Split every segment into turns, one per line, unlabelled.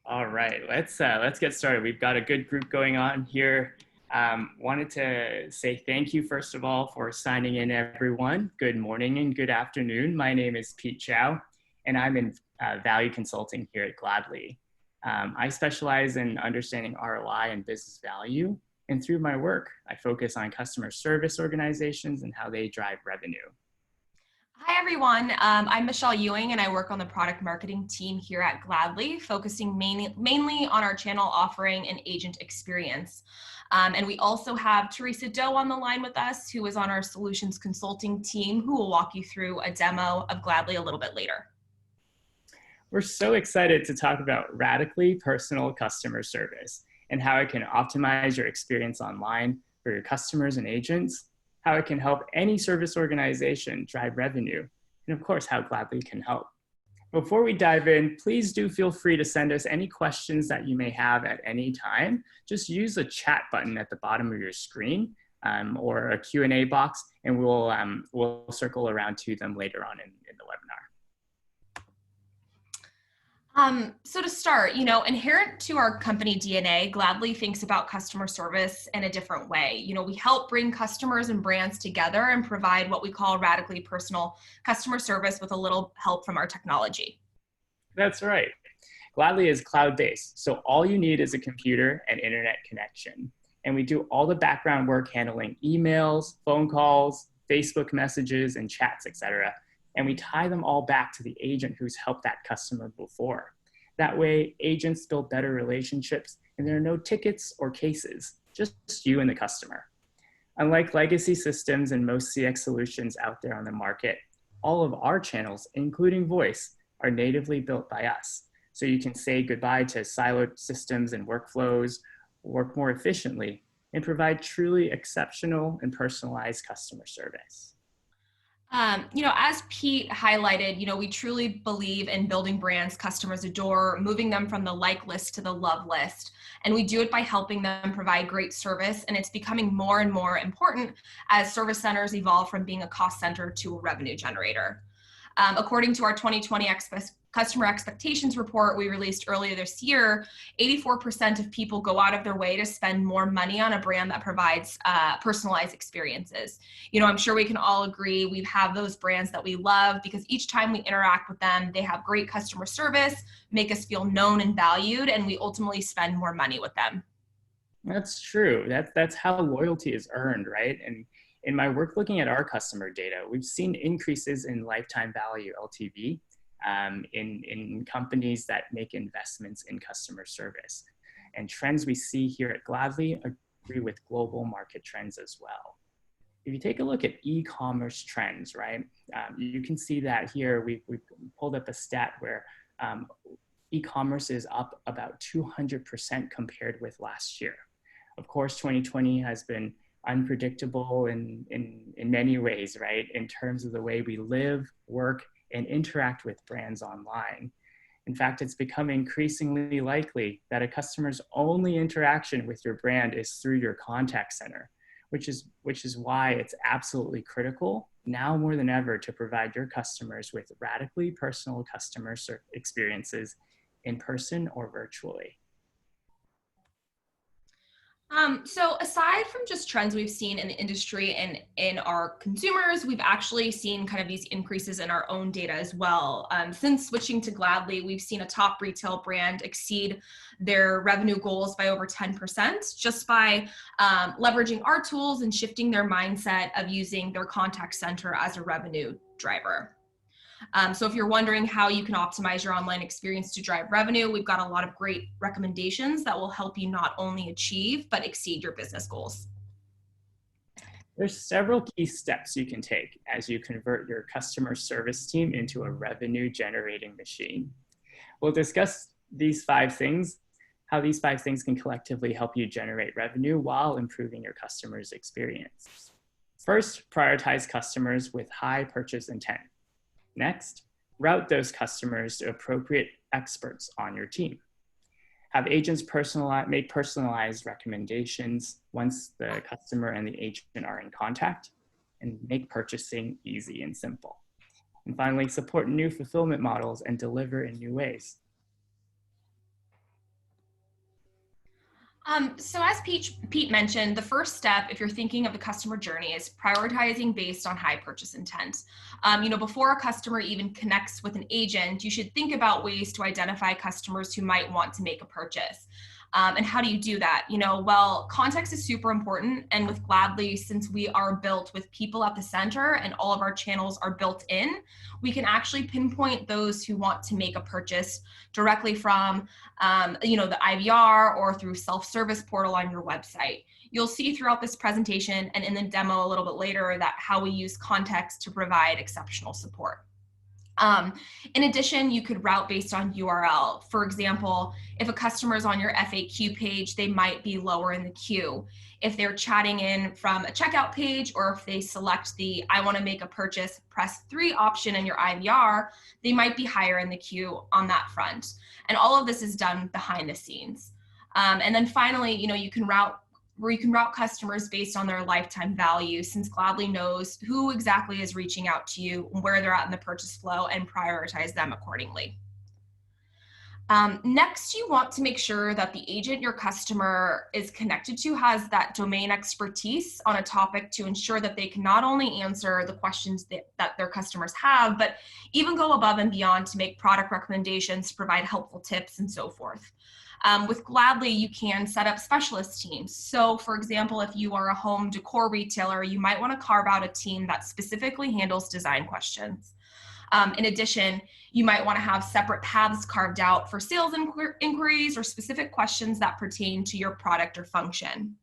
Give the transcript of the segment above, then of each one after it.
All right, let's get started. We've got a good group going on here. Wanted to say thank you, first of all, for signing in, everyone. Good morning and good afternoon. My name is Pete Chow, and I'm in value consulting here at Gladly. I specialize in understanding ROI and business value, and through my work, I focus on customer service organizations and how they drive revenue.
Hi, everyone. I'm Michelle Ewing, and I work on the product marketing team here at Gladly, focusing mainly on our channel offering and agent experience. And we also have Teresa Doe on the line with us, who is on our solutions consulting team, who will walk you through a demo of Gladly a little bit later.
We're so excited to talk about radically personal customer service and how it can optimize your experience online for your customers and agents, how it can help any service organization drive revenue, and of course, how Gladly can help. Before we dive in, please do feel free to send us any questions that you may have at any time. Just use the chat button at the bottom of your screen or a Q&A box, and we'll circle around to them later on in the webinar.
So to start, inherent to our company DNA, Gladly thinks about customer service in a different way. We help bring customers and brands together and provide what we call radically personal customer service with a little help from our technology.
That's right. Gladly is cloud-based, so all you need is a computer and internet connection. And we do all the background work handling emails, phone calls, Facebook messages, and chats, etc. And we tie them all back to the agent who's helped that customer before. That way, agents build better relationships, and there are no tickets or cases, just you and the customer. Unlike legacy systems and most CX solutions out there on the market, all of our channels, including voice, are natively built by us. So you can say goodbye to siloed systems and workflows, work more efficiently, and provide truly exceptional and personalized customer service.
As Pete highlighted, we truly believe in building brands customers adore, moving them from the like list to the love list. And we do it by helping them provide great service. And it's becoming more and more important as service centers evolve from being a cost center to a revenue generator. According to our 2020 Customer Expectations Report we released earlier this year, 84% of people go out of their way to spend more money on a brand that provides personalized experiences. I'm sure we can all agree we have those brands that we love because each time we interact with them, they have great customer service, make us feel known and valued, and we ultimately spend more money with them.
That's true. That's how loyalty is earned, right? And in my work looking at our customer data, we've seen increases in lifetime value, LTV, in companies that make investments in customer service. And trends we see here at Gladly agree with global market trends as well. If you take a look at e-commerce trends, right, you can see that here we've pulled up a stat where e-commerce is up about 200% compared with last year. Of course, 2020 has been unpredictable in many ways, right? In terms of the way we live, work, and interact with brands online. In fact, it's become increasingly likely that a customer's only interaction with your brand is through your contact center, which is why it's absolutely critical now more than ever to provide your customers with radically personal customer experiences in person or virtually.
So aside from just trends we've seen in the industry and in our consumers, we've actually seen kind of these increases in our own data as well. Since switching to Gladly, we've seen a top retail brand exceed their revenue goals by over 10% just by leveraging our tools and shifting their mindset of using their contact center as a revenue driver. So if you're wondering how you can optimize your online experience to drive revenue, we've got a lot of great recommendations that will help you not only achieve, but exceed your business goals.
There's several key steps you can take as you convert your customer service team into a revenue generating machine. We'll discuss these 5 things, how these 5 things can collectively help you generate revenue while improving your customer's experience. First, prioritize customers with high purchase intent. Next, route those customers to appropriate experts on your team. Have agents make personalized recommendations once the customer and the agent are in contact, and make purchasing easy and simple. And finally, support new fulfillment models and deliver in new ways.
So as Pete mentioned, the first step, if you're thinking of the customer journey, is prioritizing based on high purchase intent. Before a customer even connects with an agent, you should think about ways to identify customers who might want to make a purchase. And how do you do that? Well, context is super important. And with Gladly, since we are built with people at the center and all of our channels are built in, we can actually pinpoint those who want to make a purchase directly from the IVR or through self-service portal on your website. You'll see throughout this presentation and in the demo a little bit later that how we use context to provide exceptional support. In addition, you could route based on URL. For example, if a customer is on your FAQ page, they might be lower in the queue. If they're chatting in from a checkout page, or if they select the I want to make a purchase, press 3 option in your IVR, they might be higher in the queue on that front. And all of this is done behind the scenes. And then finally, you can route customers based on their lifetime value, since Gladly knows who exactly is reaching out to you, where they're at in the purchase flow, and prioritize them accordingly. Next, you want to make sure that the agent your customer is connected to has that domain expertise on a topic to ensure that they can not only answer the questions that their customers have, but even go above and beyond to make product recommendations, provide helpful tips, and so forth. With Gladly, you can set up specialist teams. So for example, if you are a home decor retailer, you might want to carve out a team that specifically handles design questions. In addition, you might want to have separate paths carved out for sales inquiries or specific questions that pertain to your product or function.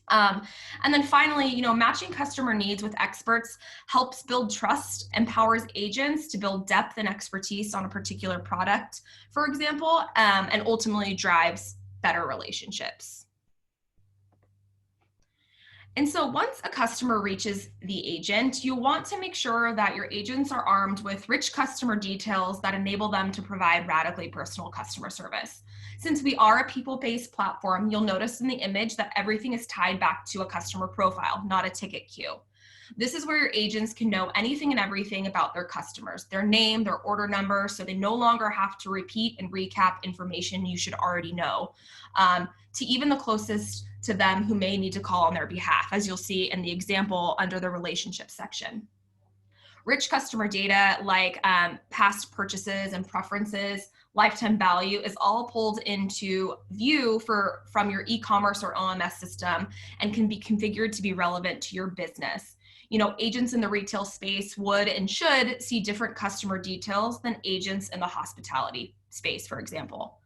And then finally, matching customer needs with experts helps build trust, empowers agents to build depth and expertise on a particular product, for example, and ultimately drives better relationships. And so once a customer reaches the agent, you want to make sure that your agents are armed with rich customer details that enable them to provide radically personal customer service. Since we are a people-based platform, you'll notice in the image that everything is tied back to a customer profile, not a ticket queue. This is where your agents can know anything and everything about their customers, their name, their order number, so they no longer have to repeat and recap information you should already know, to even the closest to them who may need to call on their behalf, as you'll see in the example under the relationship section. Rich customer data like past purchases and preferences, lifetime value is all pulled into view from your e-commerce or OMS system and can be configured to be relevant to your business. Agents in the retail space would and should see different customer details than agents in the hospitality space, for example.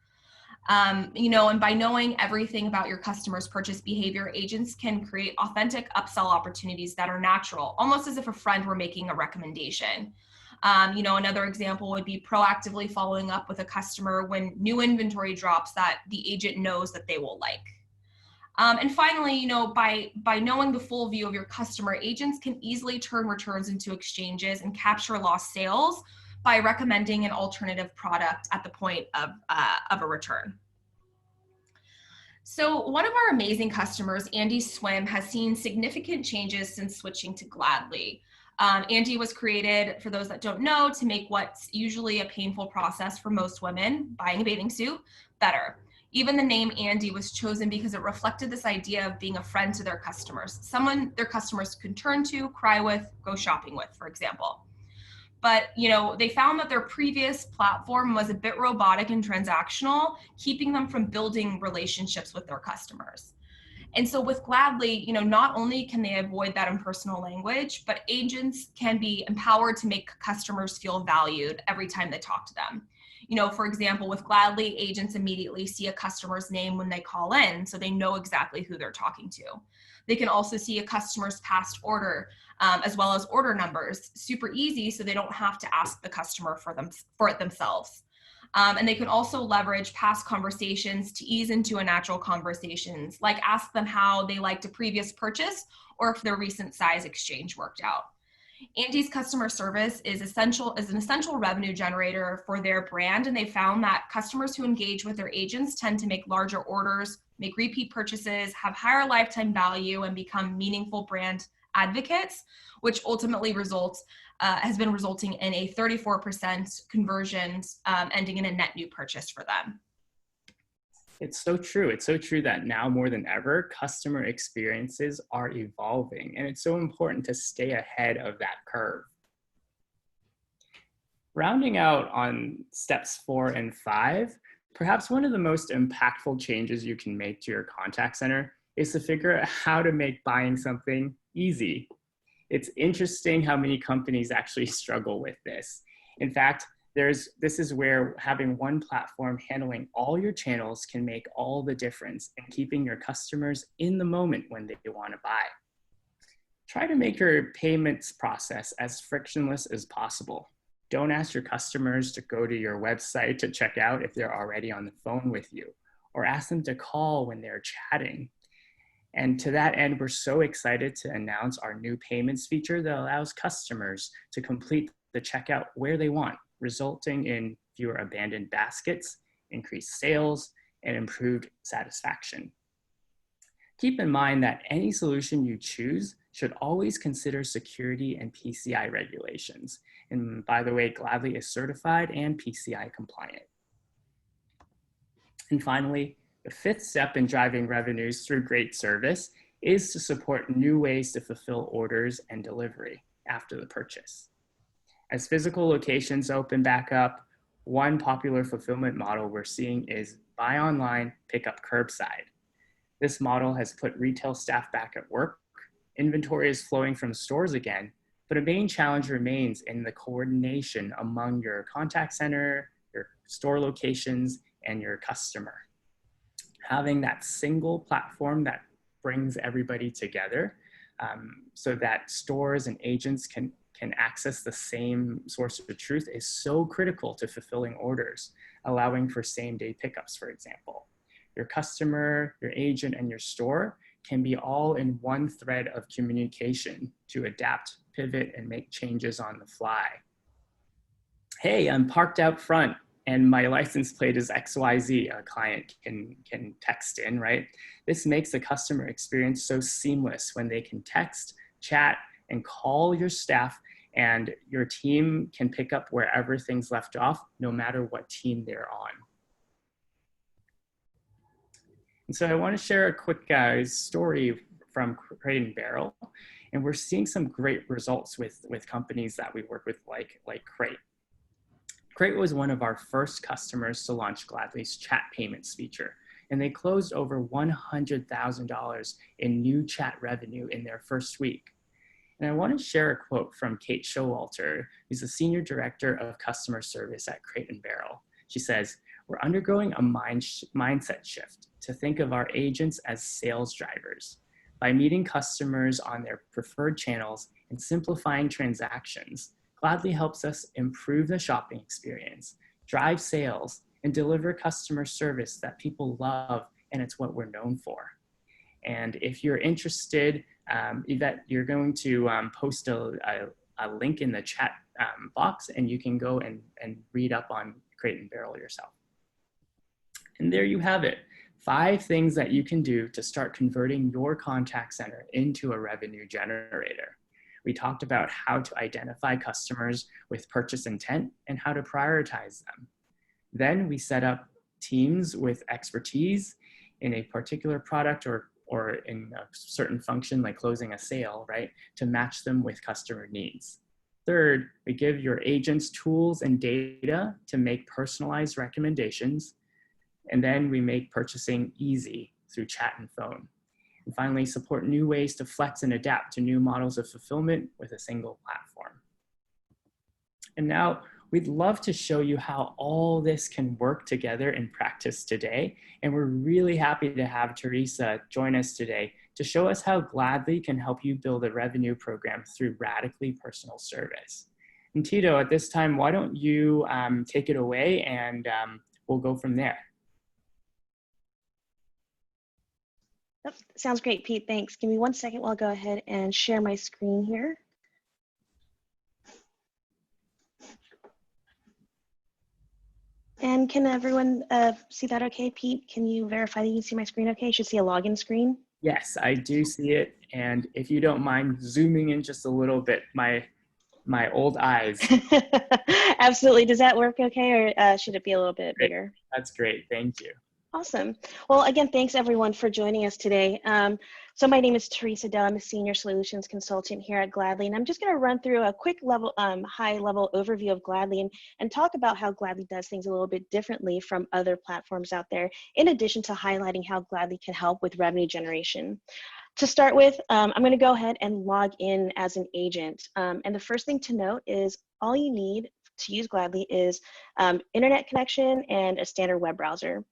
And by knowing everything about your customer's purchase behavior, agents can create authentic upsell opportunities that are natural, almost as if a friend were making a recommendation. Another example would be proactively following up with a customer when new inventory drops that the agent knows that they will like. And finally, by knowing the full view of your customer, agents can easily turn returns into exchanges and capture lost sales by recommending an alternative product at the point of a return. So one of our amazing customers, Andy Swim, has seen significant changes since switching to Gladly. Andy was created, for those that don't know, to make what's usually a painful process for most women, buying a bathing suit, better. Even the name Andy was chosen because it reflected this idea of being a friend to their customers, someone their customers could turn to, cry with, go shopping with, for example. But they found that their previous platform was a bit robotic and transactional, keeping them from building relationships with their customers. And so with Gladly, not only can they avoid that impersonal language, but agents can be empowered to make customers feel valued every time they talk to them. For example, with Gladly, agents immediately see a customer's name when they call in, so they know exactly who they're talking to. They can also see a customer's past order, as well as order numbers, super easy, so they don't have to ask the customer for it themselves. And they can also leverage past conversations to ease into a natural conversations, like ask them how they liked a previous purchase or if their recent size exchange worked out. Andy's customer service is an essential revenue generator for their brand, and they found that customers who engage with their agents tend to make larger orders, make repeat purchases, have higher lifetime value, and become meaningful brand advocates, which ultimately has been resulting in a 34% conversions, ending in a net new purchase for them.
It's so true. It's so true that now more than ever, customer experiences are evolving, and it's so important to stay ahead of that curve. Rounding out on steps 4 and 5, perhaps one of the most impactful changes you can make to your contact center is to figure out how to make buying something easy. It's interesting how many companies actually struggle with this. In fact, this is where having one platform handling all your channels can make all the difference in keeping your customers in the moment when they want to buy. Try to make your payments process as frictionless as possible. Don't ask your customers to go to your website to check out if they're already on the phone with you, or ask them to call when they're chatting. And to that end, we're so excited to announce our new payments feature that allows customers to complete the checkout where they want, resulting in fewer abandoned baskets, increased sales, and improved satisfaction. Keep in mind that any solution you choose should always consider security and PCI regulations. And by the way, Gladly is certified and PCI compliant. And finally, the 5th step in driving revenues through great service is to support new ways to fulfill orders and delivery after the purchase. As physical locations open back up, one popular fulfillment model we're seeing is buy online, pick up curbside. This model has put retail staff back at work. Inventory is flowing from stores again, but a main challenge remains in the coordination among your contact center, your store locations, and your customer. Having that single platform that brings everybody together so that stores and agents can access the same source of truth is so critical to fulfilling orders, allowing for same-day pickups, for example. Your customer, your agent, and your store can be all in one thread of communication to adapt, pivot, and make changes on the fly. Hey, I'm parked out front and my license plate is XYZ, a client can text in, right? This makes the customer experience so seamless when they can text, chat, and call your staff, and your team can pick up wherever things left off, no matter what team they're on. And so I want to share a quick story from Crate & Barrel, and we're seeing some great results with companies that we work with like Crate. Crate was one of our first customers to launch Gladly's chat payments feature, and they closed over $100,000 in new chat revenue in their first week. And I want to share a quote from Kate Showalter, who's the Senior Director of Customer Service at Crate & Barrel. She says, "We're undergoing a mindset shift to think of our agents as sales drivers. By meeting customers on their preferred channels and simplifying transactions, Gladly helps us improve the shopping experience, drive sales, and deliver customer service that people love, and it's what we're known for." And if you're interested, Yvette, you're going to post a link in the chat box, and you can go and read up on Crate & Barrel yourself. And there you have it. 5 things that you can do to start converting your contact center into a revenue generator. We talked about how to identify customers with purchase intent and how to prioritize them. Then we set up teams with expertise in a particular product or in a certain function like closing a sale, right, to match them with customer needs. Third, we give your agents tools and data to make personalized recommendations. And then we make purchasing easy through chat and phone. And finally, support new ways to flex and adapt to new models of fulfillment with a single platform. And now we'd love to show you how all this can work together in practice today. And we're really happy to have Teresa join us today to show us how Gladly can help you build a revenue program through radically personal service. And Tito, at this time, why don't you take it away, and we'll go from there.
Yep, sounds great, Pete. Thanks. Give me 1 second while I'll go ahead and share my screen here. And can everyone see that okay? Pete, can you verify that you can see my screen okay? You should see a login screen.
Yes, I do see it. And if you don't mind zooming in just a little bit, my old eyes.
Absolutely. Does that work okay, or should it be a little bit bigger?
That's great. Thank you.
Awesome. Well, again, thanks everyone for joining us today. So my name is Teresa Dell. I'm a Senior Solutions Consultant here at Gladly, and I'm just going to run through a quick level, high-level overview of Gladly and talk about how Gladly does things a little bit differently from other platforms out there, in addition to highlighting how Gladly can help with revenue generation. To start with, I'm going to go ahead and log in as an agent. And the first thing to note is all you need to use Gladly is internet connection and a standard web browser.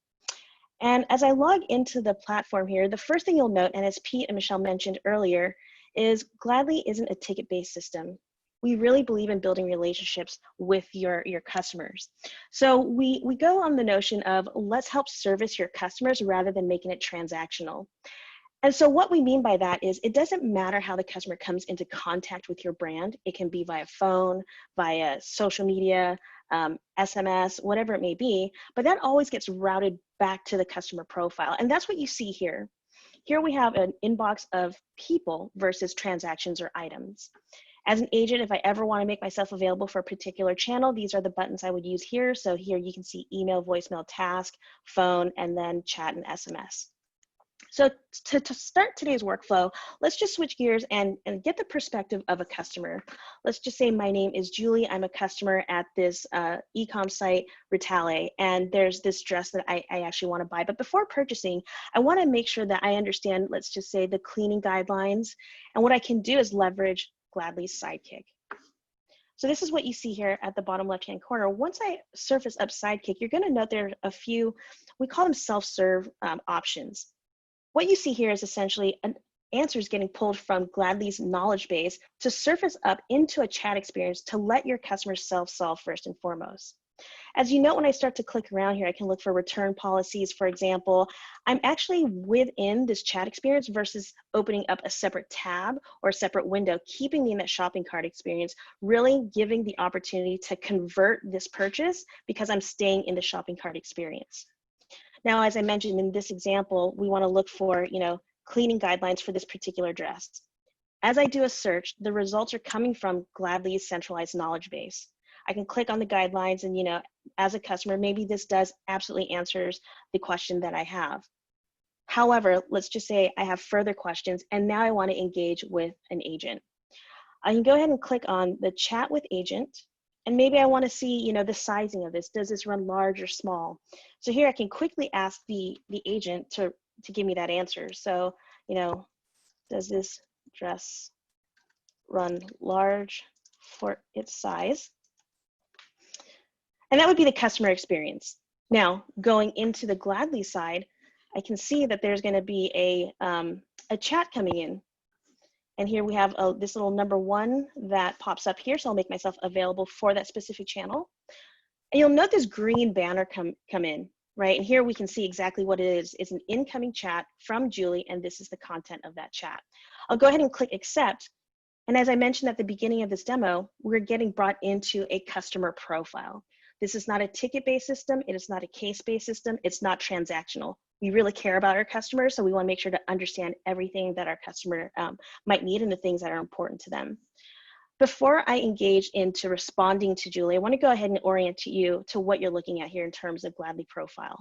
And as I log into the platform here, the first thing you'll note, and as Pete and Michelle mentioned earlier, is Gladly isn't a ticket-based system. We really believe in building relationships with your customers. So we go on the notion of let's help service your customers rather than making it transactional. And so what we mean by that is it doesn't matter how the customer comes into contact with your brand. It can be via phone, via social media, SMS, whatever it may be, but that always gets routed back to the customer profile. And that's what you see here. Here we have an inbox of people versus transactions or items. As an agent, if I ever want to make myself available for a particular channel, these are the buttons I would use here. So here you can see email, voicemail, task, phone, and then chat and SMS. So to start today's workflow, let's just switch gears and get the perspective of a customer. Let's just say my name is Julie. I'm a customer at this e-com site, Ritale, and there's this dress that I actually want to buy. But before purchasing, I want to make sure that I understand, let's just say, the cleaning guidelines. And what I can do is leverage Gladly's Sidekick. So this is what you see here at the bottom left-hand corner. Once I surface up Sidekick, you're going to note there are a few, we call them self-serve options. What you see here is essentially answers getting pulled from Gladly's knowledge base to surface up into a chat experience to let your customers self-solve first and foremost. As you note, when I start to click around here, I can look for return policies, for example. I'm actually within this chat experience versus opening up a separate tab or a separate window, keeping me in that shopping cart experience, really giving the opportunity to convert this purchase because I'm staying in the shopping cart experience. Now, as I mentioned in this example, we want to look for, cleaning guidelines for this particular dress. As I do a search, the results are coming from Gladly's centralized knowledge base. I can click on the guidelines and, as a customer, maybe this does absolutely answers the question that I have. However, let's just say I have further questions and now I want to engage with an agent. I can go ahead and click on the chat with agent. And maybe I want to see, the sizing of this. Does this run large or small? So here I can quickly ask the agent to give me that answer. So, does this dress run large for its size? And that would be the customer experience. Now, going into the Gladly side, I can see that there's going to be a chat coming in. And here we have this little number 1 that pops up here. So I'll make myself available for that specific channel. And you'll note this green banner come in, right? And here we can see exactly what it is. It's an incoming chat from Julie, and this is the content of that chat. I'll go ahead and click accept. And as I mentioned at the beginning of this demo, we're getting brought into a customer profile. This is not a ticket-based system. It is not a case-based system. It's not transactional. We really care about our customers, so we want to make sure to understand everything that our customer might need and the things that are important to them. Before I engage into responding to Julie, I want to go ahead and orient you to what you're looking at here in terms of Gladly profile.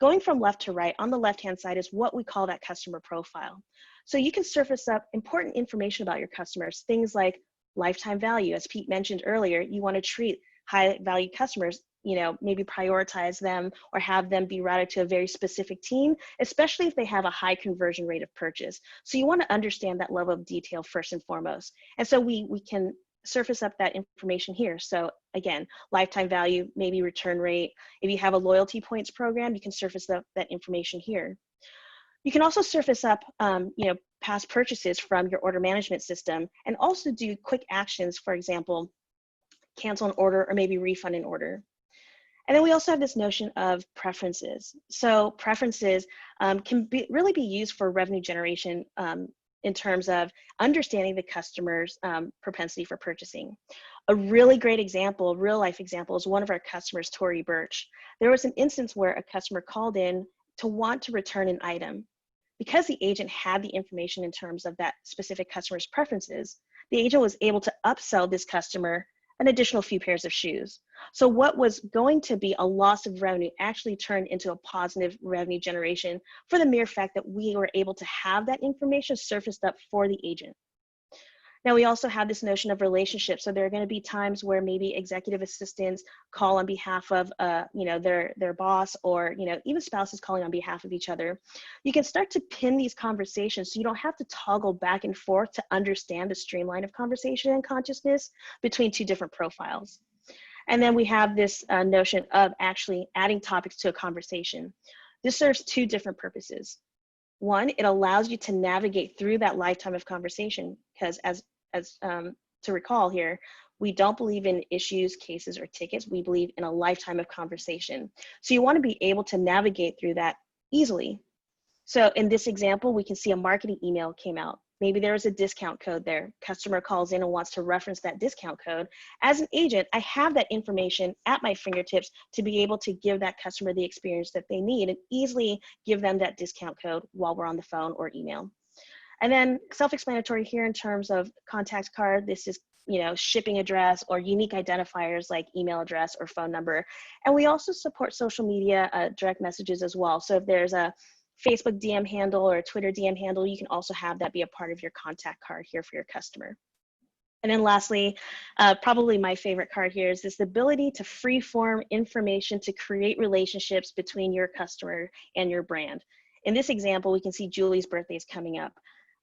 Going from left to right, on the left-hand side is what we call that customer profile. So you can surface up important information about your customers, things like lifetime value. As Pete mentioned earlier, you want to treat high-value customers, maybe prioritize them or have them be routed to a very specific team, especially if they have a high conversion rate of purchase. So you want to understand that level of detail first and foremost. And so we can surface up that information here. So again, lifetime value, maybe return rate. If you have a loyalty points program, you can surface up that information here. You can also surface up, past purchases from your order management system and also do quick actions, for example, cancel an order or maybe refund an order. And then we also have this notion of preferences. So preferences can really be used for revenue generation in terms of understanding the customer's propensity for purchasing. A really great example, real life example, is one of our customers, Tori Birch. There was an instance where a customer called in to want to return an item. Because the agent had the information in terms of that specific customer's preferences, the agent was able to upsell this customer an additional few pairs of shoes. So what was going to be a loss of revenue actually turned into a positive revenue generation for the mere fact that we were able to have that information surfaced up for the agent. Now, we also have this notion of relationships. So there are going to be times where maybe executive assistants call on behalf of, their boss, or, even spouses calling on behalf of each other. You can start to pin these conversations so you don't have to toggle back and forth to understand the streamline of conversation and consciousness between two different profiles. And then we have this notion of actually adding topics to a conversation. This serves two different purposes. One, it allows you to navigate through that lifetime of conversation, because as to recall here, we don't believe in issues, cases, or tickets. We believe in a lifetime of conversation. So you want to be able to navigate through that easily. So in this example, we can see a marketing email came out. Maybe there was a discount code there. Customer calls in and wants to reference that discount code. As an agent, I have that information at my fingertips to be able to give that customer the experience that they need and easily give them that discount code while we're on the phone or email. And then self-explanatory here in terms of contact card, this is shipping address or unique identifiers like email address or phone number. And we also support social media direct messages as well. So if there's a Facebook DM handle or a Twitter DM handle, you can also have that be a part of your contact card here for your customer. And then lastly, probably my favorite card here is this ability to free-form information to create relationships between your customer and your brand. In this example, we can see Julie's birthday is coming up.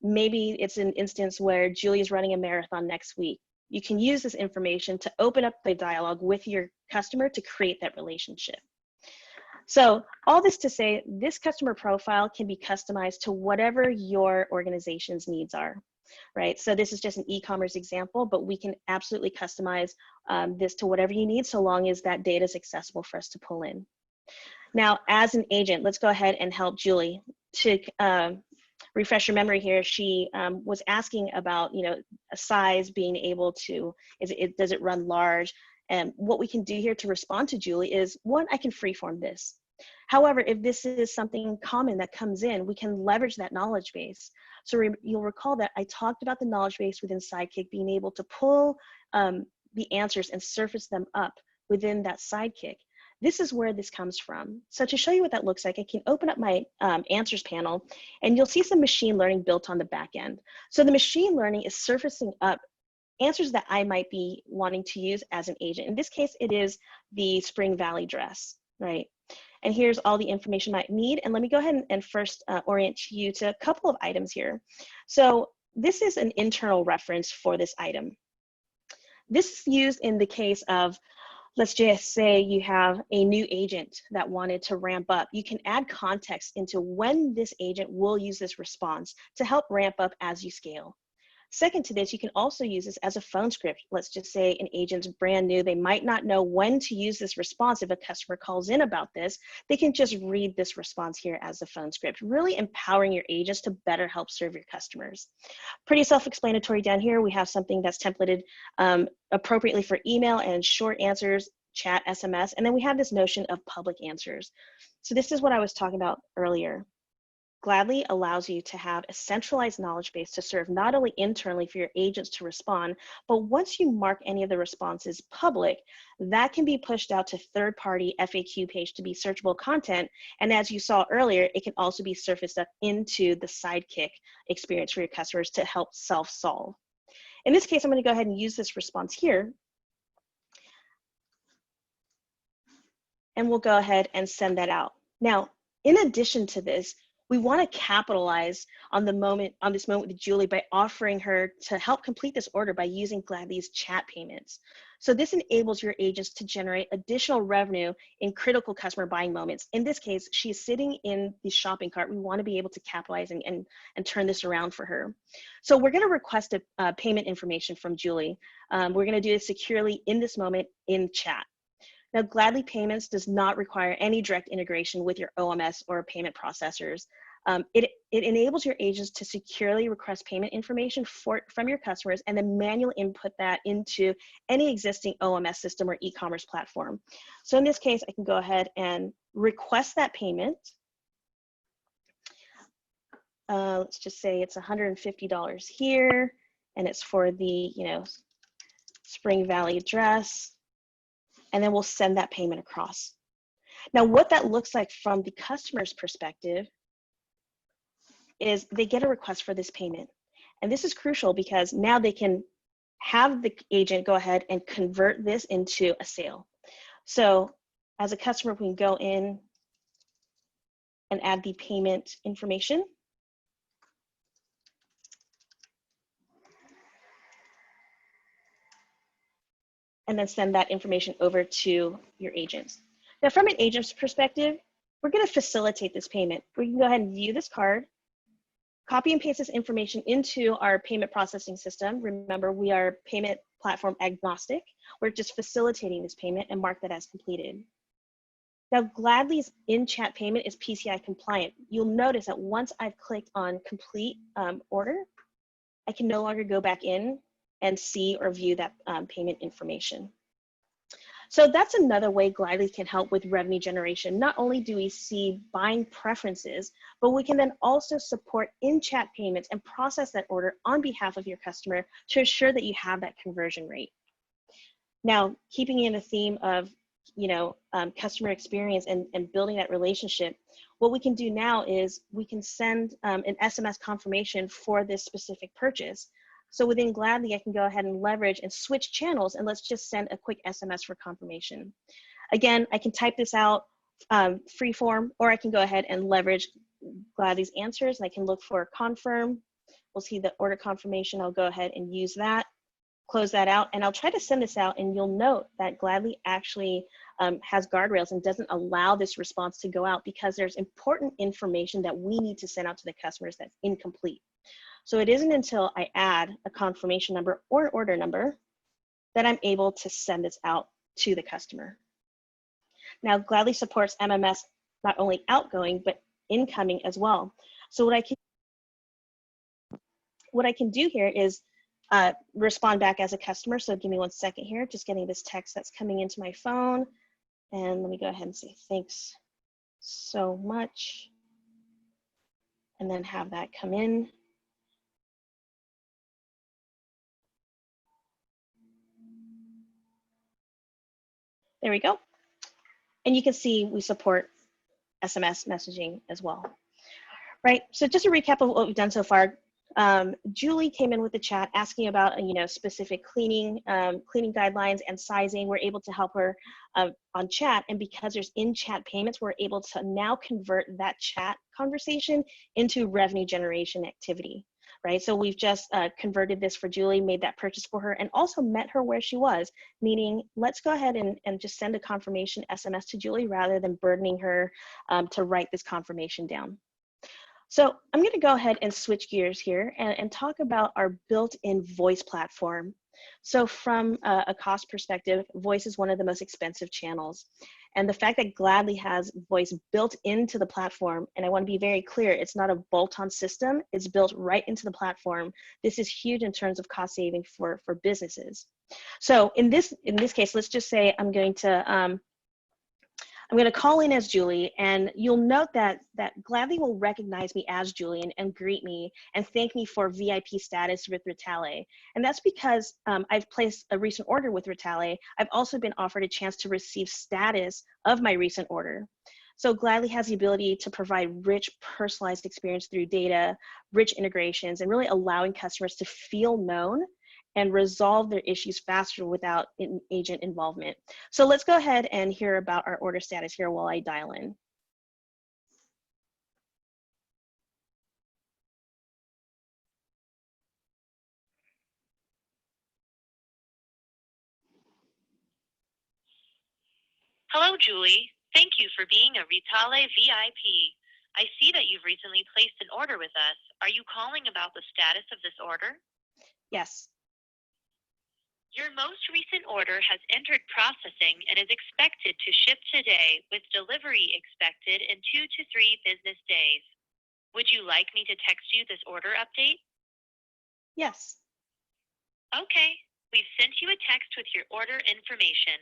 Maybe it's an instance where Julie is running a marathon next week. You can use this information to open up the dialogue with your customer to create that relationship. So all this to say, this customer profile can be customized to whatever your organization's needs are, right? So this is just an e-commerce example, but we can absolutely customize this to whatever you need, so long as that data is accessible for us to pull in. Now, as an agent, let's go ahead and help Julie. To refresh your memory here, she was asking about, a size being able to, does it run large? And what we can do here to respond to Julie is, one, I can freeform this. However, if this is something common that comes in, we can leverage that knowledge base. So you'll recall that I talked about the knowledge base within Sidekick being able to pull the answers and surface them up within that Sidekick. This is where this comes from. So to show you what that looks like, I can open up my answers panel, and you'll see some machine learning built on the back end. So the machine learning is surfacing up answers that I might be wanting to use as an agent. In this case, it is the Spring Valley dress, right? And here's all the information I need. And let me go ahead and first orient you to a couple of items here. So this is an internal reference for this item. This is used in the case of, let's just say you have a new agent that wanted to ramp up. You can add context into when this agent will use this response to help ramp up as you scale. Second to this, you can also use this as a phone script. Let's just say an agent's brand new. They might not know when to use this response. If a customer calls in about this, they can just read this response here as a phone script, really empowering your agents to better help serve your customers. Pretty self-explanatory down here. We have something that's templated appropriately for email and short answers, chat, SMS, and then we have this notion of public answers. So this is what I was talking about earlier. Gladly allows you to have a centralized knowledge base to serve not only internally for your agents to respond, but once you mark any of the responses public, that can be pushed out to third-party FAQ page to be searchable content. And as you saw earlier, it can also be surfaced up into the Sidekick experience for your customers to help self-solve. In this case, I'm going to go ahead and use this response here. And we'll go ahead and send that out. Now, in addition to this, we want to capitalize on this moment with Julie by offering her to help complete this order by using Gladly's chat payments. So this enables your agents to generate additional revenue in critical customer buying moments. In this case, she's sitting in the shopping cart. We want to be able to capitalize and turn this around for her. So we're going to request a payment information from Julie. We're going to do it securely in this moment in chat. Now, Gladly Payments does not require any direct integration with your OMS or payment processors. It enables your agents to securely request payment information from your customers and then manually input that into any existing OMS system or e-commerce platform. So in this case, I can go ahead and request that payment. Let's just say it's $150 here, and it's for the, Spring Valley address, and then we'll send that payment across. Now, what that looks like from the customer's perspective is they get a request for this payment. And this is crucial because now they can have the agent go ahead and convert this into a sale. So as a customer, we can go in and add the payment information. And then send that information over to your agents. Now, from an agent's perspective, we're going to facilitate this payment. We can go ahead and view this card, copy and paste this information into our payment processing system. Remember, we are payment platform agnostic. We're just facilitating this payment and mark that as completed. Now, Gladly's in-chat payment is PCI compliant. You'll notice that once I've clicked on complete order, I can no longer go back in and see or view that payment information. So that's another way Gladly can help with revenue generation. Not only do we see buying preferences, but we can then also support in-chat payments and process that order on behalf of your customer to ensure that you have that conversion rate. Now, keeping in the theme of customer experience and building that relationship, what we can do now is we can send an SMS confirmation for this specific purchase. So within Gladly, I can go ahead and leverage and switch channels, and let's just send a quick SMS for confirmation. Again, I can type this out free form, or I can go ahead and leverage Gladly's answers, and I can look for confirm. We'll see the order confirmation. I'll go ahead and use that, close that out, and I'll try to send this out, and you'll note that Gladly actually has guardrails and doesn't allow this response to go out because there's important information that we need to send out to the customers that's incomplete. So it isn't until I add a confirmation number or an order number that I'm able to send this out to the customer. Now, Gladly supports MMS not only outgoing, but incoming as well. So what I can do here is respond back as a customer. So give me 1 second here, just getting this text that's coming into my phone. And let me go ahead and say, thanks so much. And then have that come in. There we go. And you can see we support SMS messaging as well, right? So just a recap of what we've done so far. Julie came in with the chat asking about specific cleaning guidelines and sizing. We're able to help her on chat, and because there's in-chat payments, we're able to now convert that chat conversation into revenue generation activity, right? So we've just converted this for Julie, made that purchase for her, and also met her where she was, meaning let's go ahead and just send a confirmation SMS to Julie rather than burdening her to write this confirmation down. So I'm going to go ahead and switch gears here and talk about our built-in voice platform. So from a cost perspective, voice is one of the most expensive channels. And the fact that Gladly has voice built into the platform, and I want to be very clear, it's not a bolt-on system, it's built right into the platform. This is huge in terms of cost saving for businesses. So in this case, let's just say I'm going to call in as Julie, and you'll note that Gladly will recognize me as Julie and greet me and thank me for VIP status with Ritale. And that's because I've placed a recent order with Ritale. I've also been offered a chance to receive status of my recent order. So Gladly has the ability to provide rich, personalized experience through data, rich integrations, and really allowing customers to feel known and resolve their issues faster without agent involvement. So let's go ahead and hear about our order status here while I dial in.
Hello, Julie. Thank you for being a Ritale VIP. I see that you've recently placed an order with us. Are you calling about the status of this order?
Yes.
Your most recent order has entered processing and is expected to ship today, with delivery expected in 2 to 3 business days. Would you like me to text you this order update?
Yes.
Okay, we've sent you a text with your order information.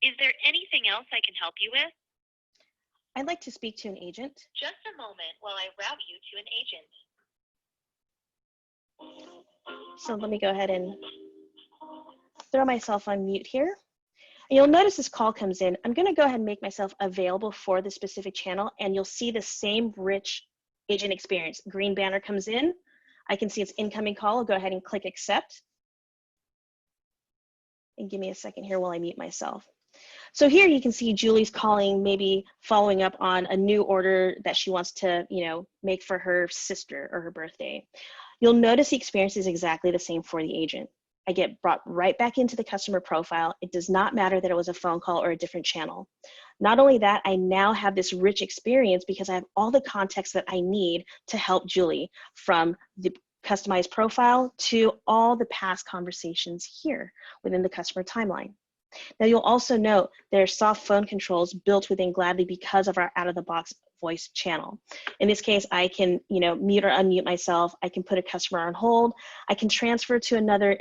Is there anything else I can help you with?
I'd like to speak to an agent.
Just a moment while I route you to an agent.
So let me go ahead and throw myself on mute here. And you'll notice this call comes in. I'm gonna go ahead and make myself available for the specific channel, and you'll see the same rich agent experience. Green banner comes in. I can see it's incoming call. I'll go ahead and click accept. And give me a second here while I mute myself. So here you can see Julie's calling, maybe following up on a new order that she wants to, make for her sister or her birthday. You'll notice the experience is exactly the same for the agent. I get brought right back into the customer profile. It does not matter that it was a phone call or a different channel. Not only that, I now have this rich experience because I have all the context that I need to help Julie, from the customized profile to all the past conversations here within the customer timeline. Now you'll also note there are soft phone controls built within Gladly because of our out-of-the-box voice channel. In this case, I can mute or unmute myself. I can put a customer on hold. I can transfer to another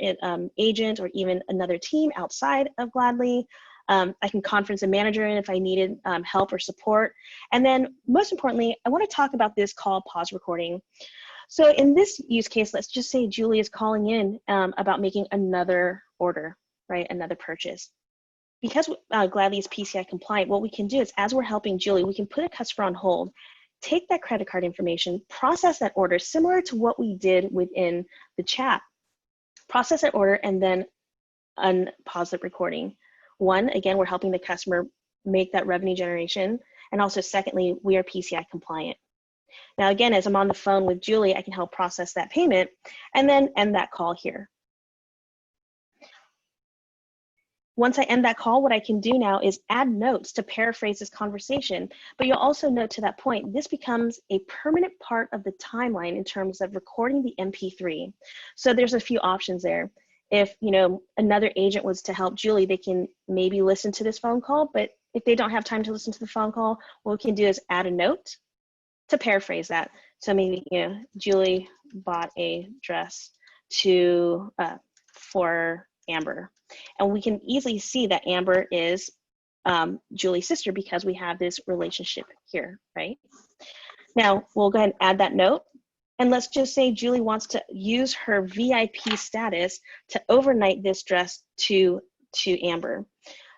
agent or even another team outside of Gladly. I can conference a manager in if I needed help or support. And then most importantly, I want to talk about this call pause recording. So in this use case, let's just say Julie is calling in about making another order, right? Another purchase. Because Gladly is PCI compliant, what we can do is, as we're helping Julie, we can put a customer on hold, take that credit card information, process that order similar to what we did within the chat, process that order, and then unpause the recording. One, again, we're helping the customer make that revenue generation. And also secondly, we are PCI compliant. Now, again, as I'm on the phone with Julie, I can help process that payment and then end that call here. Once I end that call, what I can do now is add notes to paraphrase this conversation. But you'll also note to that point, this becomes a permanent part of the timeline in terms of recording the MP3. So there's a few options there. If another agent was to help Julie, they can maybe listen to this phone call, but if they don't have time to listen to the phone call, what we can do is add a note to paraphrase that. So maybe, Julie bought a dress for Amber. And we can easily see that Amber is Julie's sister because we have this relationship here, right? Now, we'll go ahead and add that note. And let's just say Julie wants to use her VIP status to overnight this dress to Amber.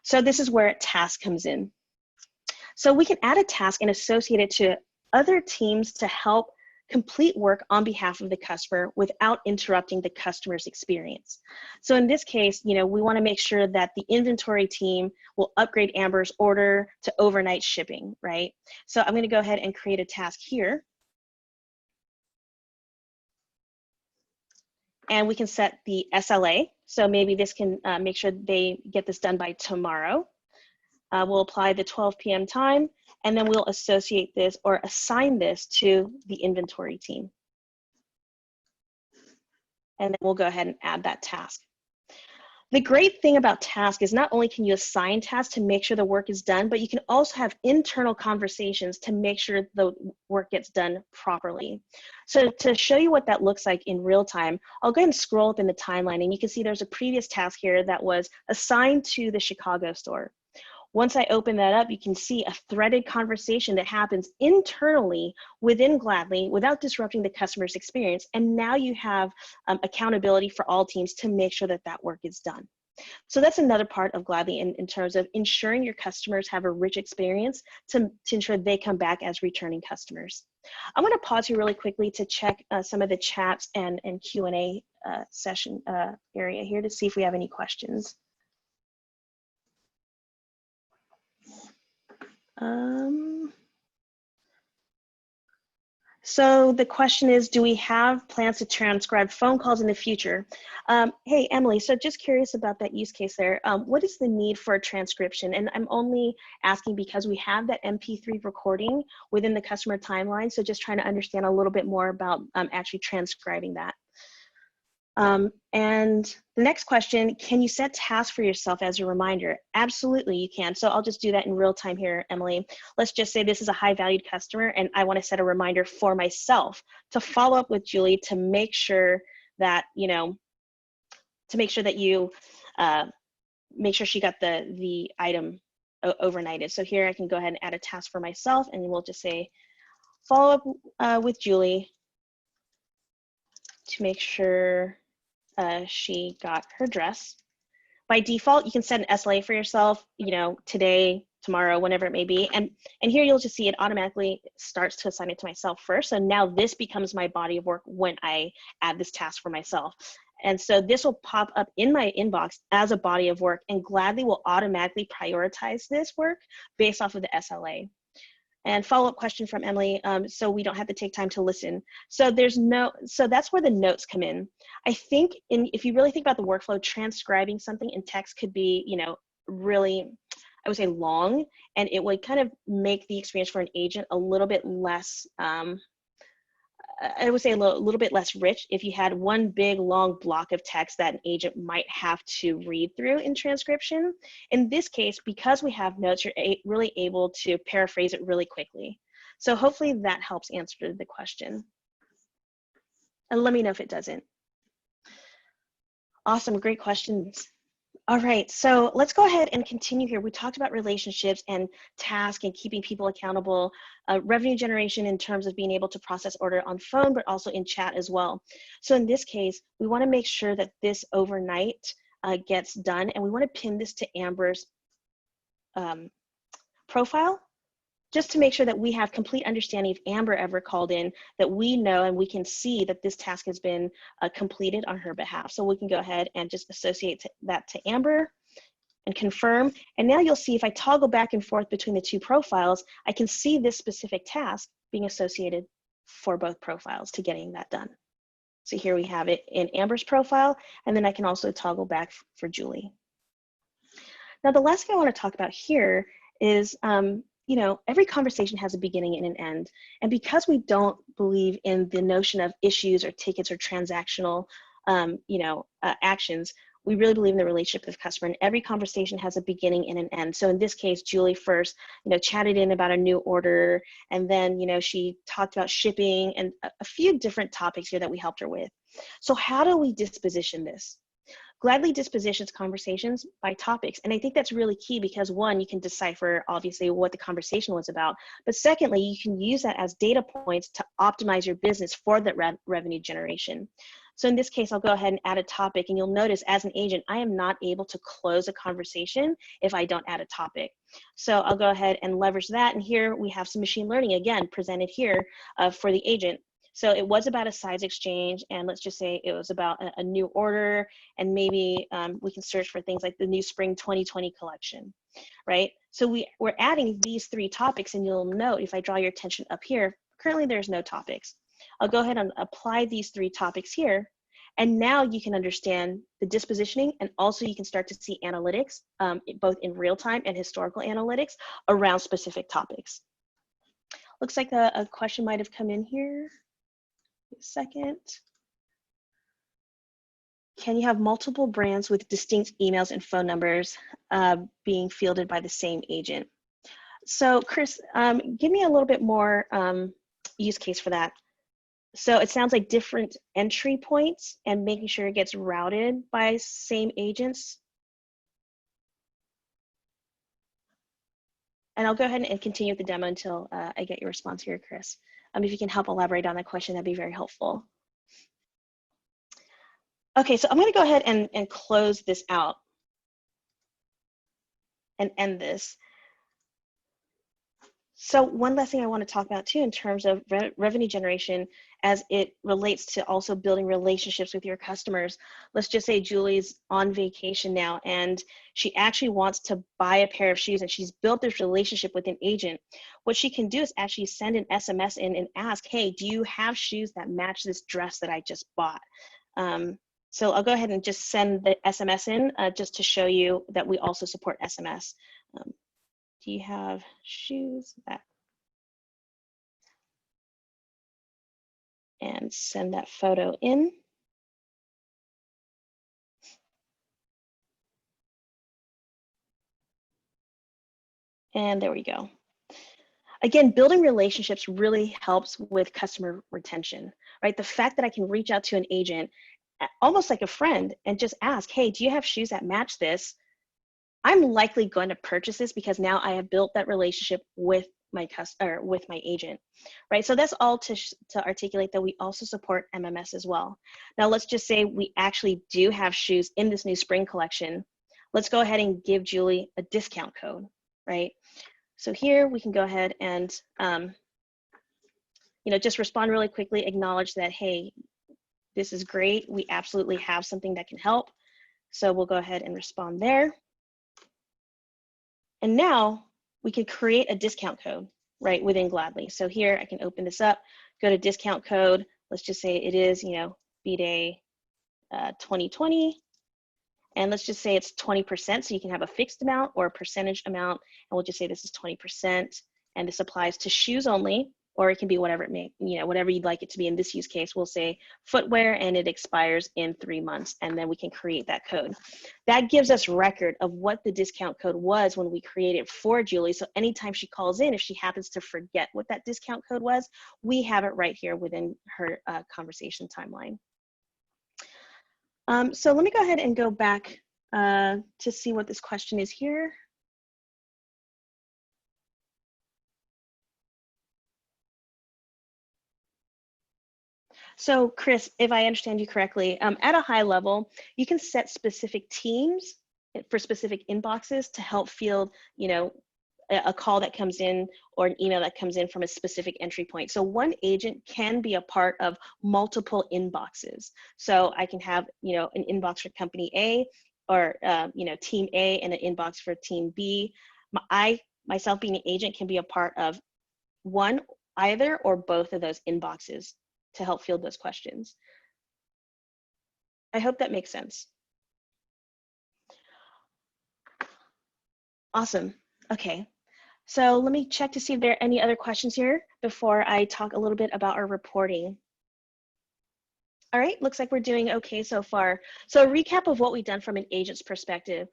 So this is where a task comes in. So we can add a task and associate it to other teams to help complete work on behalf of the customer without interrupting the customer's experience. So in this case, we want to make sure that the inventory team will upgrade Amber's order to overnight shipping, right? So I'm going to go ahead and create a task here. And we can set the SLA. So maybe this can make sure they get this done by tomorrow. We'll apply the 12 p.m. time, and then we'll associate this or assign this to the inventory team. And then we'll go ahead and add that task. The great thing about task is not only can you assign tasks to make sure the work is done, but you can also have internal conversations to make sure the work gets done properly. So to show you what that looks like in real time, I'll go ahead and scroll up in the timeline, and you can see there's a previous task here that was assigned to the Chicago store. Once I open that up, you can see a threaded conversation that happens internally within Gladly without disrupting the customer's experience. And now you have accountability for all teams to make sure that that work is done. So that's another part of Gladly in terms of ensuring your customers have a rich experience to ensure they come back as returning customers. I'm going to pause here really quickly to check some of the chats and Q&A session area here to see if we have any questions. So the question is, do we have plans to transcribe phone calls in the future? Hey, Emily, so just curious about that use case there. What is the need for a transcription? And I'm only asking because we have that MP3 recording within the customer timeline. So just trying to understand a little bit more about actually transcribing that. And the next question, can you set tasks for yourself as a reminder? Absolutely, you can. So I'll just do that in real time here, Emily. Let's just say this is a high valued customer and I want to set a reminder for myself to follow up with Julie to make sure that, make sure she got the item overnighted. So here I can go ahead and add a task for myself, and we'll just say, follow up with Julie to make sure she got her dress by default, you can set an SLA for yourself, you know, today, tomorrow, whenever it may be. And here you'll just see it automatically starts to assign it to myself first. So now this becomes my body of work when I add this task for myself. And so this will pop up in my inbox as a body of work, and Gladly will automatically prioritize this work based off of the SLA. And follow-up question from Emily, so we don't have to take time to listen. So that's where the notes come in. I think if you really think about the workflow, transcribing something in text could be, you know, really, I would say long, and it would kind of make the experience for an agent a little bit less, I would say a little bit less rich if you had one big long block of text that an agent might have to read through in transcription. In this case, because we have notes, you're really able to paraphrase it really quickly. So hopefully that helps answer the question. And let me know if it doesn't. Awesome, great questions. All right, so let's go ahead and continue here. We talked about relationships and task and keeping people accountable, revenue generation in terms of being able to process order on phone, but also in chat as well. So in this case, we want to make sure that this overnight gets done, and we want to pin this to Amber's profile, just to make sure that we have complete understanding if Amber ever called in, that we know and we can see that this task has been completed on her behalf. So we can go ahead and just associate that to Amber and confirm. And now you'll see if I toggle back and forth between the two profiles, I can see this specific task being associated for both profiles to getting that done. So here we have it in Amber's profile, and then I can also toggle back for Julie. Now the last thing I want to talk about here is, you know, every conversation has a beginning and an end. And because we don't believe in the notion of issues or tickets or transactional, actions, we really believe in the relationship with the customer, and every conversation has a beginning and an end. So in this case, Julie first, you know, chatted in about a new order, and then, you know, she talked about shipping and a few different topics here that we helped her with. So how do we disposition this? Gladly dispositions conversations by topics. And I think that's really key because one, you can decipher obviously what the conversation was about, but secondly, you can use that as data points to optimize your business for that revenue generation. So in this case, I'll go ahead and add a topic, and you'll notice as an agent, I am not able to close a conversation if I don't add a topic. So I'll go ahead and leverage that. And here we have some machine learning again presented here for the agent. So it was about a size exchange, and let's just say it was about a new order, and maybe we can search for things like the new spring 2020 collection, right? So we're adding these three topics, and you'll note if I draw your attention up here, currently there's no topics. I'll go ahead and apply these three topics here, and now you can understand the dispositioning, and also you can start to see analytics, both in real time and historical analytics around specific topics. Looks like a question might have come in here. A second. Can you have multiple brands with distinct emails and phone numbers being fielded by the same agent? So Chris, give me a little bit more use case for that. So it sounds like different entry points and making sure it gets routed by same agents. And I'll go ahead and continue with the demo until I get your response here, Chris. If you can help elaborate on that question, that'd be very helpful. Okay, so I'm gonna go ahead and close this out and end this. So one last thing I want to talk about too in terms of revenue generation as it relates to also building relationships with your customers. Let's just say Julie's on vacation now and she actually wants to buy a pair of shoes and she's built this relationship with an agent. What she can do is actually send an SMS in and ask, hey, do you have shoes that match this dress that I just bought? So I'll go ahead and just send the SMS in just to show you that we also support SMS. Do you have shoes that? And send that photo in. And there we go. Again, building relationships really helps with customer retention, right? The fact that I can reach out to an agent almost like a friend and just ask, hey, do you have shoes that match this? I'm likely going to purchase this because now I have built that relationship with my customer, with my agent, right? So that's all to articulate that we also support MMS as well. Now let's just say we actually do have shoes in this new spring collection. let's go ahead and give Julie a discount code, right? So here we can go ahead and, just respond really quickly, acknowledge that, hey, this is great. We absolutely have something that can help. So we'll go ahead and respond there. And now we can create a discount code, right, within Gladly. So here I can open this up, go to discount code. Let's just say it is, B-Day 2020. And let's just say it's 20%. So you can have a fixed amount or a percentage amount. And we'll just say this is 20%. And this applies to shoes only, or it can be whatever it may, whatever you'd like it to be. In this use case, we'll say footwear, and it expires in 3 months. And then we can create that code. That gives us record of what the discount code was when we created it for Julie. So anytime she calls in, if she happens to forget what that discount code was, we have it right here within her conversation timeline. So let me go ahead and go back to see what this question is here. So Chris, if I understand you correctly, at a high level, you can set specific teams for specific inboxes to help field, a call that comes in or an email that comes in from a specific entry point. So one agent can be a part of multiple inboxes. So I can have, an inbox for company A, or, team A, and an inbox for team B. Myself being an agent can be a part of one, either, or both of those inboxes to help field those questions. I hope that makes sense. Awesome. Okay. So let me check to see if there are any other questions here before I talk a little bit about our reporting. All right, looks like we're doing okay so far. So a recap of what we've done from an agent's perspective.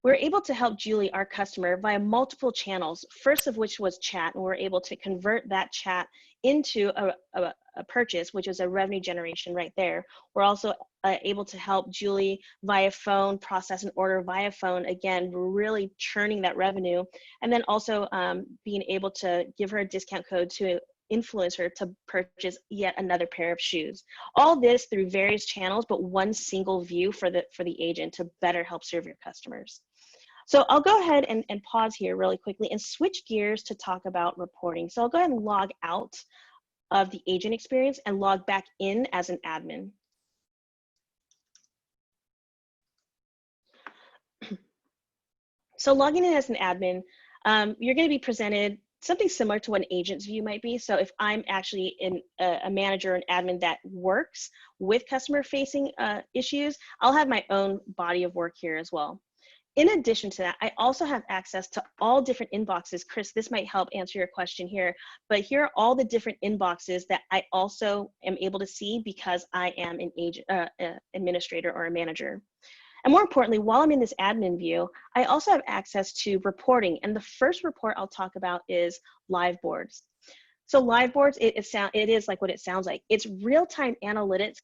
We're able to help Julie, our customer, via multiple channels, first of which was chat, and we're able to convert that chat into a purchase, which is a revenue generation right there. We're also able to help Julie via phone, process an order via phone. Again, we're really churning that revenue. And then also being able to give her a discount code to influence her to purchase yet another pair of shoes. All this through various channels, but one single view for the agent to better help serve your customers. So I'll go ahead and pause here really quickly and switch gears to talk about reporting. So I'll go ahead and log out of the agent experience and log back in as an admin. So logging in as an admin, you're going to be presented something similar to what an agent's view might be. So if I'm actually a manager, an admin that works with customer-facing issues, I'll have my own body of work here as well. In addition to that, I also have access to all different inboxes. Chris, this might help answer your question here, but here are all the different inboxes that I also am able to see because I am an agent, administrator or a manager. And more importantly, while I'm in this admin view, I also have access to reporting. And the first report I'll talk about is live boards. So live boards, it is like what it sounds like. It's real-time analytics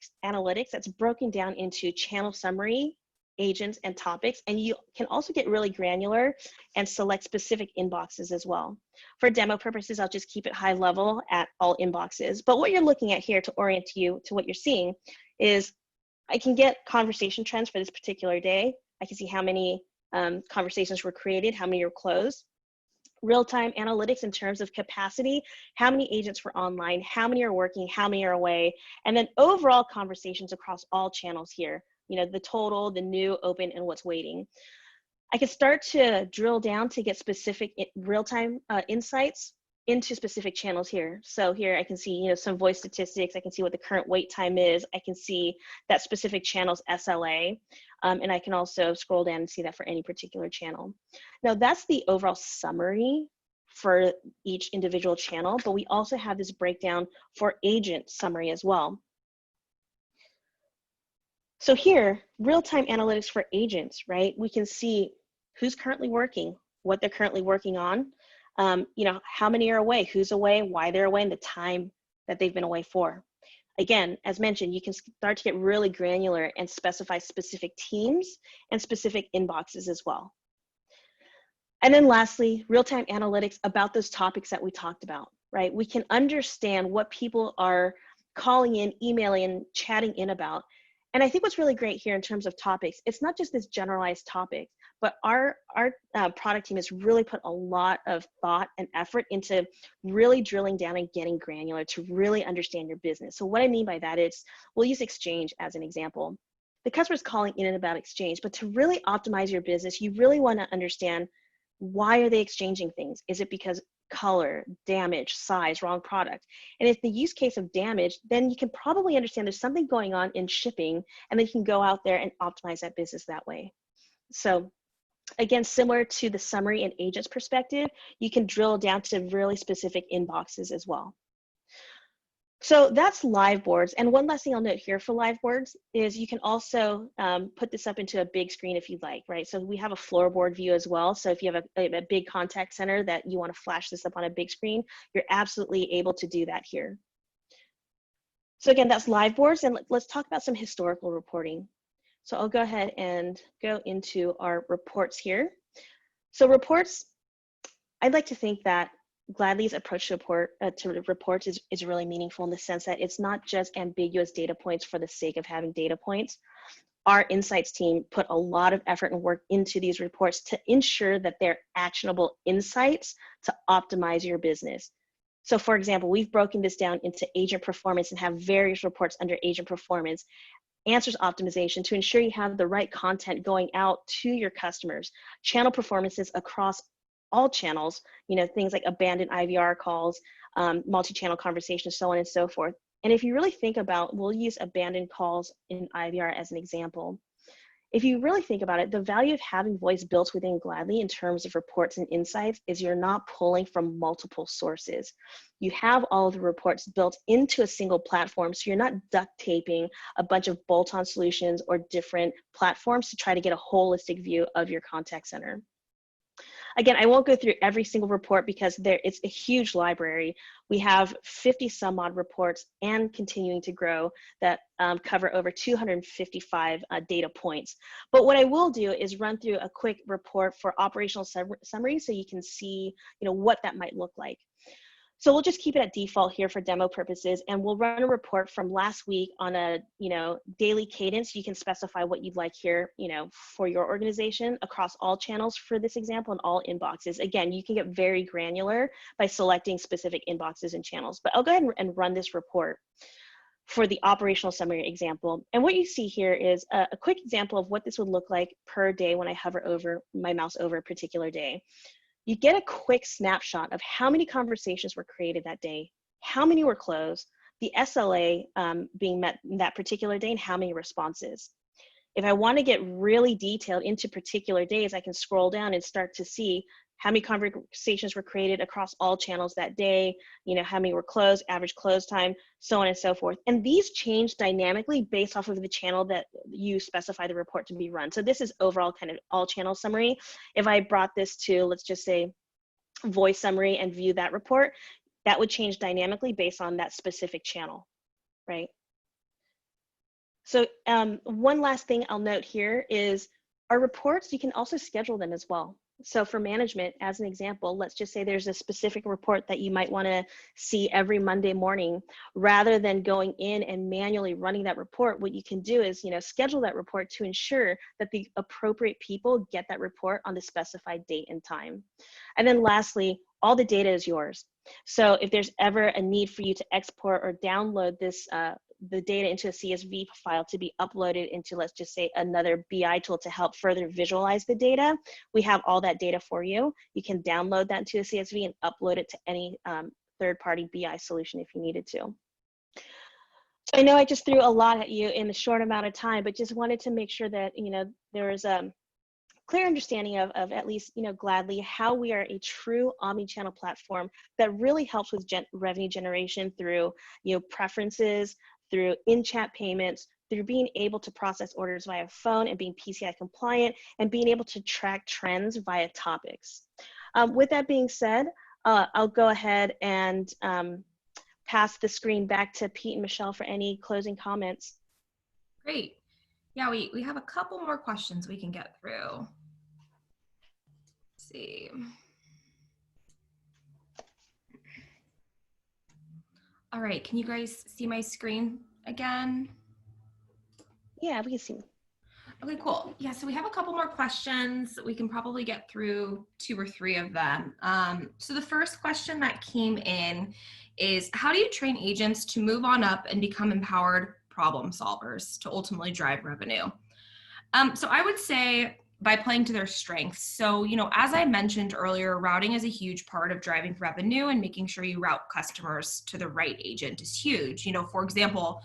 that's broken down into channel summary, agents, and topics. And you can also get really granular and select specific inboxes as well. For demo purposes, I'll just keep it high level at all inboxes. But what you're looking at here to orient you to what you're seeing is I can get conversation trends for this particular day. I can see how many conversations were created, how many were closed. Real-time analytics in terms of capacity, how many agents were online, how many are working, how many are away, and then overall conversations across all channels here. The total, the new, open, and what's waiting. I can start to drill down to get specific real-time insights into specific channels here. So here I can see, some voice statistics. I can see what the current wait time is. I can see that specific channel's SLA. And I can also scroll down and see that for any particular channel. Now that's the overall summary for each individual channel, but we also have this breakdown for agent summary as well. So here, real-time analytics for agents, right? We can see who's currently working, what they're currently working on, how many are away, who's away, why they're away, and the time that they've been away for. Again, as mentioned, you can start to get really granular and specify specific teams and specific inboxes as well. And then lastly, real-time analytics about those topics that we talked about, right? We can understand what people are calling in, emailing, chatting in about. And I think what's really great here in terms of topics, it's not just this generalized topic, but our product team has really put a lot of thought and effort into really drilling down and getting granular to really understand your business. So what I mean by that is, we'll use Exchange as an example. The customer's calling in and about Exchange, but to really optimize your business, you really want to understand, why are they exchanging things? Is it because color, damage, size, wrong product? And if the use case of damage, then you can probably understand there's something going on in shipping, and then you can go out there and optimize that business that way. So again, similar to the summary and agents perspective, you can drill down to really specific inboxes as well. So that's live boards. And one last thing I'll note here for live boards is you can also put this up into a big screen if you'd like, right? So we have a floorboard view as well. So if you have a big contact center that you want to flash this up on a big screen, you're absolutely able to do that here. So again, that's live boards. And let's talk about some historical reporting. So I'll go ahead and go into our reports here. So reports, I'd like to think that Gladly's approach to reports is really meaningful in the sense that it's not just ambiguous data points for the sake of having data points. Our insights team put a lot of effort and work into these reports to ensure that they're actionable insights to optimize your business. So for example, we've broken this down into agent performance and have various reports under agent performance, answers optimization to ensure you have the right content going out to your customers, channel performances across all channels, things like abandoned IVR calls, multi-channel conversations, so on and so forth. And if you really think about, we'll use abandoned calls in IVR as an example. If you really think about it, the value of having voice built within Gladly in terms of reports and insights is you're not pulling from multiple sources. You have all of the reports built into a single platform, so you're not duct taping a bunch of bolt-on solutions or different platforms to try to get a holistic view of your contact center. Again, I won't go through every single report because it's a huge library. We have 50 some odd reports and continuing to grow that cover over 255 data points. But what I will do is run through a quick report for operational summary so you can see what that might look like. So we'll just keep it at default here for demo purposes, and we'll run a report from last week on a daily cadence. You can specify what you'd like here for your organization across all channels for this example and all inboxes. Again, you can get very granular by selecting specific inboxes and channels, but I'll go ahead and run this report for the operational summary example. And what you see here is a quick example of what this would look like per day when I hover over my mouse over a particular day. You get a quick snapshot of how many conversations were created that day, how many were closed, the SLA being met that particular day, and how many responses. If I want to get really detailed into particular days, I can scroll down and start to see how many conversations were created across all channels that day, how many were closed, average close time, so on and so forth. And these change dynamically based off of the channel that you specify the report to be run. So this is overall kind of all channel summary. If I brought this to, let's just say, voice summary and view that report, that would change dynamically based on that specific channel, right? So one last thing I'll note here is our reports, you can also schedule them as well. So for management, as an example, let's just say there's a specific report that you might want to see every Monday morning. Rather than going in and manually running that report, what you can do is, schedule that report to ensure that the appropriate people get that report on the specified date and time. And then lastly, all the data is yours. So if there's ever a need for you to export or download this the data into a CSV file to be uploaded into, let's just say, another BI tool to help further visualize the data, we have all that data for you. You can download that into a CSV and upload it to any third-party BI solution if you needed to. So I know I just threw a lot at you in a short amount of time, but just wanted to make sure that there was a clear understanding of at least Gladly, how we are a true omni-channel platform that really helps with revenue generation through preferences, through in-chat payments, through being able to process orders via phone and being PCI compliant, and being able to track trends via topics. With that being said, I'll go ahead and pass the screen back to Pete and Michelle for any closing comments.
Great. Yeah, we have a couple more questions we can get through. Let's see. All right, can you guys see my screen again?
Yeah, we can see.
Okay, cool. Yeah, so we have a couple more questions. We can probably get through 2 or 3 of them. So the first question that came in is, how do you train agents to move on up and become empowered problem solvers to ultimately drive revenue? So I would say by playing to their strengths. So, as I mentioned earlier, routing is a huge part of driving revenue, and making sure you route customers to the right agent is huge. For example,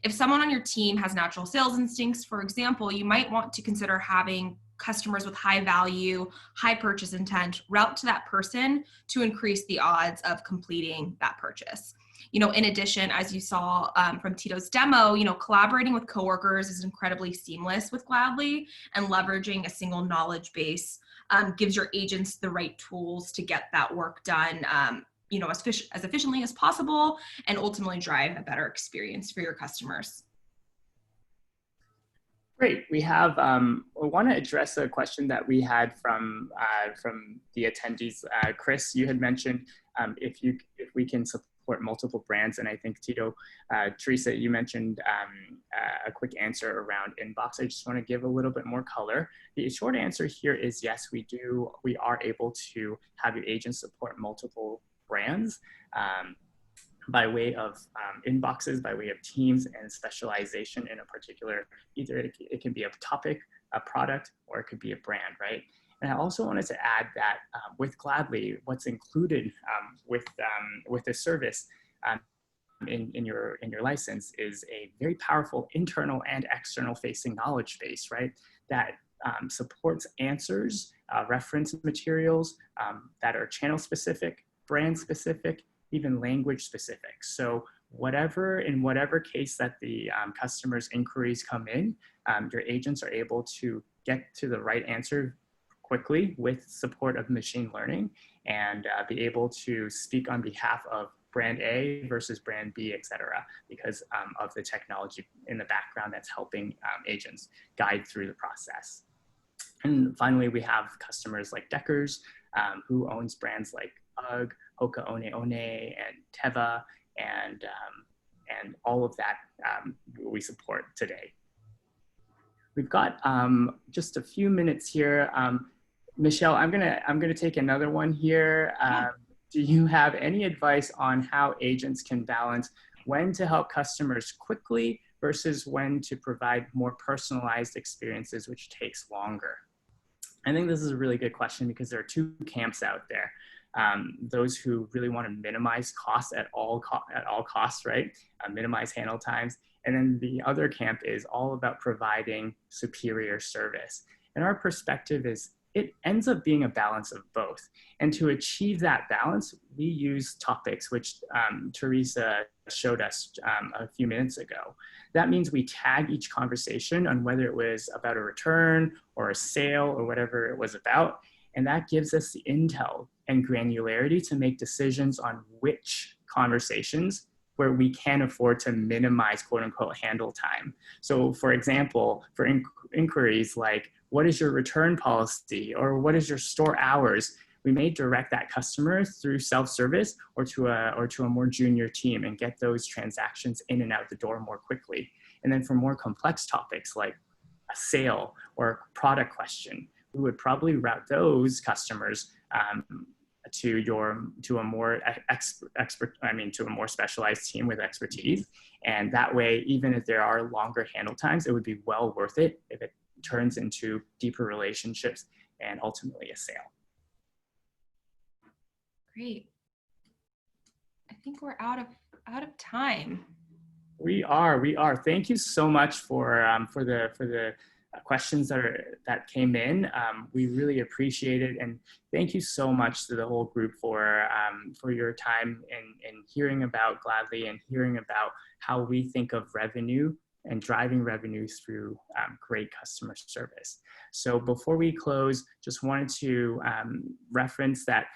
if someone on your team has natural sales instincts, for example, you might want to consider having customers with high value, high purchase intent route to that person to increase the odds of completing that purchase. In addition, as you saw from Tito's demo, collaborating with coworkers is incredibly seamless with Gladly, and leveraging a single knowledge base gives your agents the right tools to get that work done as efficiently as possible, and ultimately drive a better experience for your customers.
Great. We have, I want to address a question that we had from the attendees. Chris, you had mentioned if we can support multiple brands, and I think Tito, Teresa, you mentioned a quick answer around inbox. I just want to give a little bit more color. The short answer here is yes, we do. We are able to have your agents support multiple brands by way of inboxes, by way of teams, and specialization in a particular, either it can be a topic, a product, or it could be a brand, right? And I also wanted to add that with Gladly, what's included with the service in your license is a very powerful internal and external facing knowledge base, right? That supports answers, reference materials that are channel specific, brand specific, even language specific. So in whatever case that the customer's inquiries come in, your agents are able to get to the right answer quickly with support of machine learning, and be able to speak on behalf of brand A versus brand B, et cetera, because of the technology in the background that's helping agents guide through the process. And finally, we have customers like Deckers, who owns brands like UGG, Hoka One One, and Teva, and all of that we support today. We've got just a few minutes here. Michelle, I'm gonna take another one here. Do you have any advice on how agents can balance when to help customers quickly versus when to provide more personalized experiences, which takes longer? I think this is a really good question because there are two camps out there. Those who really want to minimize costs at all costs, right? Minimize handle times. And then the other camp is all about providing superior service. And our perspective is it ends up being a balance of both. And to achieve that balance, we use topics, which Teresa showed us a few minutes ago. That means we tag each conversation on whether it was about a return or a sale or whatever it was about. And that gives us the intel and granularity to make decisions on which conversations where we can afford to minimize quote unquote handle time. So for example, for inquiries like, what is your return policy or what is your store hours? We may direct that customer through self-service or to a more junior team and get those transactions in and out the door more quickly. And then for more complex topics like a sale or a product question, we would probably route those customers to a more specialized team with expertise. And that way, even if there are longer handle times, it would be well worth it if it turns into deeper relationships and ultimately a sale.
Great. I think we're out of time.
We are. Thank you so much for the questions that came in. We really appreciate it, and thank you so much to the whole group for your time in hearing about Gladly and hearing about how we think of revenue and driving revenue through great customer service. So before we close, just wanted to reference that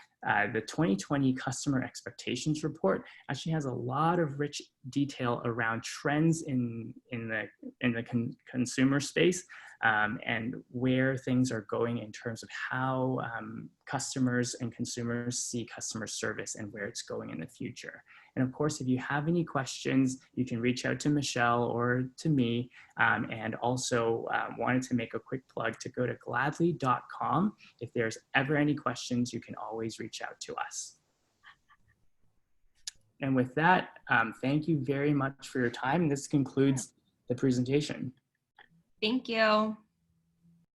the 2020 Customer Expectations Report actually has a lot of rich detail around trends in the consumer space and where things are going in terms of how customers and consumers see customer service and where it's going in the future. And of course, if you have any questions, you can reach out to Michelle or to me. And also wanted to make a quick plug to go to gladly.com. If there's ever any questions, you can always reach out to us. And with that, thank you very much for your time. This concludes the presentation.
Thank you.